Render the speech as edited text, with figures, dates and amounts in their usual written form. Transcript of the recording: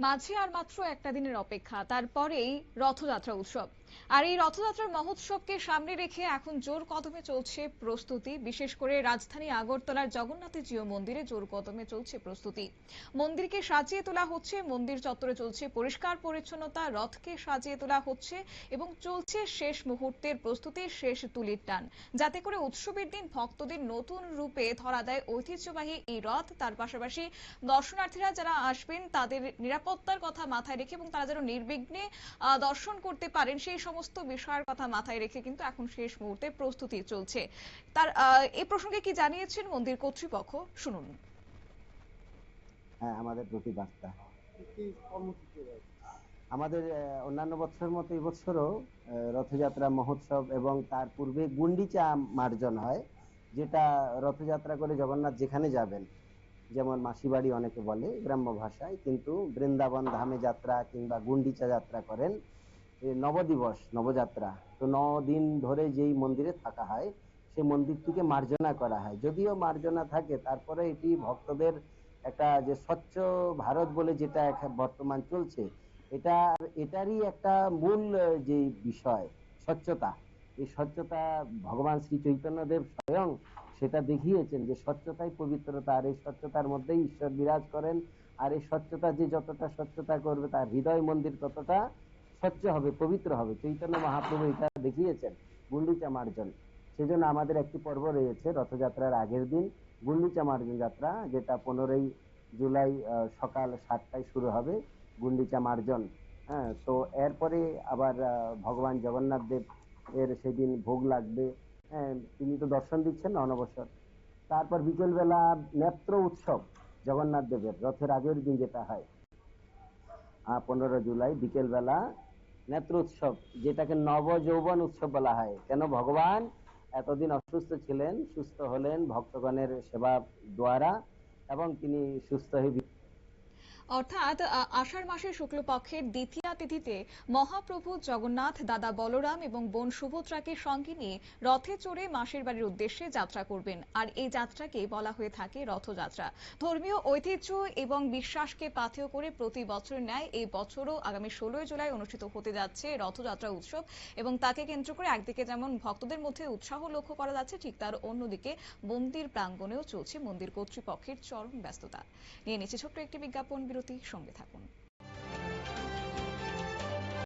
মাঝে আর মাত্র একটা দিনের অপেক্ষা, তারপরেই রথযাত্রা উৎসব। আর এই রথযাত্রার মহোৎসবকে সামনে রেখে এখন জোর কদমে চলছে প্রস্তুতি। বিশেষ করে রাজধানী আগরতলার জগন্নাথজিউ মন্দিরে জোর কদমে চলছে প্রস্তুতি। মন্দিরকে সাজিয়ে তোলা হচ্ছে, মন্দির চত্বরে চলছে পরিষ্কার পরিচ্ছন্নতা, রথকে সাজিয়ে তোলা হচ্ছে এবং চলছে শেষ মুহূর্তের প্রস্তুতি, শেষ তুলির টান, যাতে করে উৎসবের দিন ভক্তদের নতুন রূপে ধরা দেয় ঐতিহ্যবাহী এই রথ। তার পাশাপাশি দর্শনার্থীরা যারা আসবেন তাদের নিরাপত্তার কথা মাথায় রেখে এবং তারা যেন নির্বিঘ্নে দর্শন করতে পারেন, সেই সমস্ত বিষয়ের কথা মাথায় রেখে কিন্তু এখন শেষ মুহূর্তে প্রস্তুতি চলছে। তার এই প্রসঙ্গে কি জানিয়েছেন মন্দির কর্তৃপক্ষ, শুনুন। হ্যাঁ, আমাদের দুটি বার্তা। আমাদের অন্যান্য বছরের মতো এবছরও রথযাত্রা মহোৎসব এবং তার পূর্বে গুন্ডিচা মার্জন হয়, যেটা রথযাত্রা করে জগন্নাথ যেখানে যাবেন, যেমন মাসিবাড়ি অনেকে বলে গ্রাম্য ভাষায়, কিন্তু বৃন্দাবন ধামে যাত্রা কিংবা গুন্ডিচা যাত্রা করেন। নবদিবস নবযাত্রা, তো 9 দিন ধরে যেই মন্দিরে থাকা হয় সেই মন্দিরটিকে মার্জনা করা হয়। যদিও মার্জনা থাকে, তারপরে এটি ভক্তদের একটা যে স্বচ্ছ ভারত বলে যেটা বর্তমান চলছে, এটারই একটা মূল যে বিষয় স্বচ্ছতা। এই স্বচ্ছতা ভগবান শ্রী চৈতন্যদেব স্বয়ং সেটা দেখিয়েছেন যে স্বচ্ছতাই পবিত্রতা, আর এই স্বচ্ছতার মধ্যেই ঈশ্বর বিরাজ করেন। আর এই স্বচ্ছতা যে যতটা স্বচ্ছতা করবে, তার হৃদয় মন্দির ততটা স্বচ্ছ হবে, পবিত্র হবে। চৈতন্য মহাপ্রভু এটা দেখিয়েছেন গুন্ডিচা মার্জন। সেজন্য আমাদের একটি পর্ব রয়েছে রথযাত্রার আগের দিন, গুন্ডিচা মার্জন যাত্রা, যেটা 15ই জুলাই সকাল 7টায় শুরু হবে, গুন্ডিচা মার্জন। হ্যাঁ, তো এরপরে আবার ভগবান জগন্নাথ দেব এর সেদিন ভোগ লাগবে। হ্যাঁ, তিনি তো দর্শন দিচ্ছেন না অনবসর। তারপর বিকেল বেলা নেত্র উৎসব, জগন্নাথ দেবের রথের আগের দিন যেটা হয় 15 জুলাই বিকেল বেলা নেত্র উৎসব, যেটাকে নব যৌবন উৎসব বলা হয়। কেন? ভগবান এতদিন অসুস্থ ছিলেন, সুস্থ হলেন ভক্তগণের সেবা দ্বারা, এবং তিনি সুস্থ হয়ে অর্থাৎ আষাঢ় মাসের শুক্লপক্ষের দ্বিতীয়া তিথিতে মহাপ্রভু জগন্নাথ দাদা বলরাম এবং বোন সুভদ্রাকে সঙ্গে নিয়ে রথে চড়ে মাসির বাড়ির উদ্দেশ্যে যাত্রা করবেন। আর এই যাত্রাকে বলা হয়ে থাকে রথযাত্রা। ধর্মীয় ঐতিহ্য এবং বিশ্বাসকে পাথেয় করে প্রতি বছরের ন্যায় এই বছরও আগামী 16ই জুলাই অনুষ্ঠিত হতে যাচ্ছে রথযাত্রা উৎসব। এবং তাকে কেন্দ্র করে একদিকে যেমন ভক্তদের মধ্যে উৎসাহ লক্ষ্য করা যাচ্ছে, ঠিক তার অন্যদিকে মন্দির প্রাঙ্গণেও চলছে মন্দির কর্তৃপক্ষের চরম ব্যস্ততা। নিয়ে নিচ্ছে ছোট্ট একটি বিজ্ঞাপন বিরতি, সঙ্গে থাকুন।